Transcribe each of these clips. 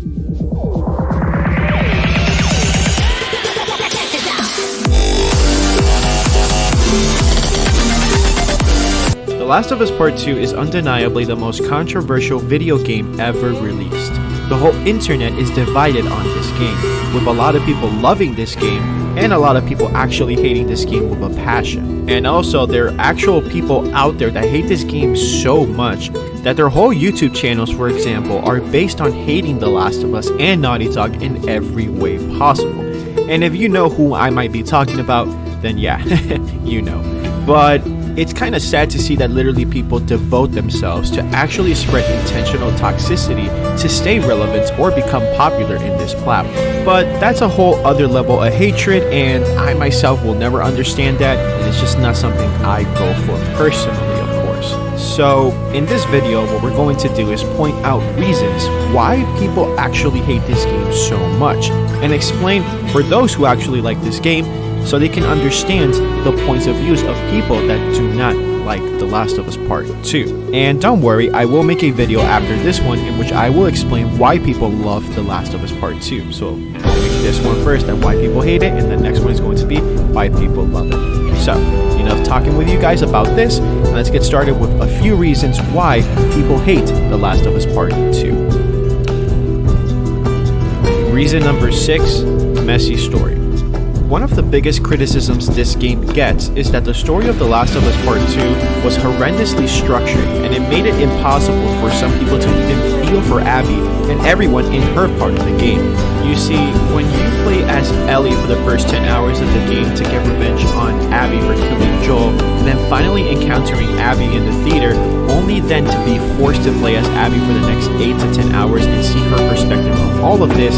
The Last of Us Part 2 is undeniably the most controversial video game ever released. The whole internet is divided on this game, with a lot of people loving this game and a lot of people actually hating this game with a passion. And also, there are actual people out there that hate this game so much that their whole YouTube channels, for example, are based on hating The Last of Us and Naughty Dog in every way possible. And if you know who I might be talking about, then yeah, you know. But it's kind of sad to see that literally people devote themselves to actually spread intentional toxicity to stay relevant or become popular in this platform. But that's a whole other level of hatred, and I myself will never understand that, and it's just not something I go for personally, of course. So in this video, what we're going to do is point out reasons why people actually hate this game so much, and explain for those who actually like this game so they can understand the points of views of people that do not like The Last of Us Part 2. And don't worry, I will make a video after this one in which I will explain why people love The Last of Us Part 2. So I'll make this one first and why people hate it, and the next one is going to be why people love it. So, enough talking with you guys about this, and let's get started with a few reasons why people hate The Last of Us Part 2. Reason number 6, messy story. One of the biggest criticisms this game gets is that the story of The Last of Us Part 2 was horrendously structured, and it made it impossible for some people to even feel for Abby and everyone in her part of the game. You see, when you play as Ellie for the first 10 hours of the game to get revenge on Abby for killing Joel, and then finally encountering Abby in the theater, only then to be forced to play as Abby for the next 8 to 10 hours and see her perspective on all of this,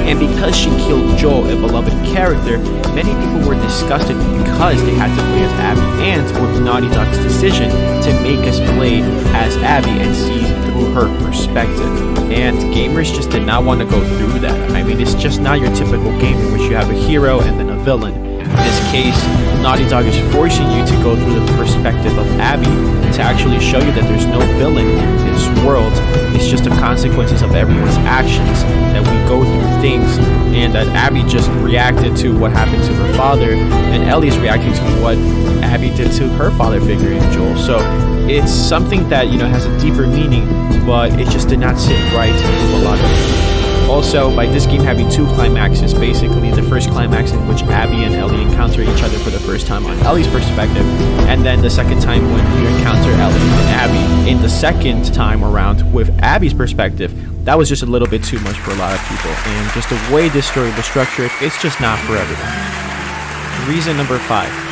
and because she killed Joel, a beloved character, many people were disgusted because they had to play as Abby, and with Naughty Dog's decision to make us play as Abby and see through her perspective. And gamers just did not want to go through that. I mean, it's just not your typical game in which you have a hero and then a villain. In this case, Naughty Dog is forcing you to go through the perspective of Abby to actually show you that there's no villain in this world. It's just the consequences of everyone's actions, that we go through things, and that Abby just reacted to what happened to her father, and Ellie's reacting to what Abby did to her father figure in Joel. So it's something that, you know, has a deeper meaning, but it just did not sit right with a lot of people. Also, by this game having 2 climaxes, basically the first climax in which Abby and Ellie encounter each other for the first time on Ellie's perspective, and then the second time when you encounter Ellie and Abby in the second time around with Abby's perspective, that was just a little bit too much for a lot of people, and just the way this story was structured, it's just not for everyone. Reason number 5.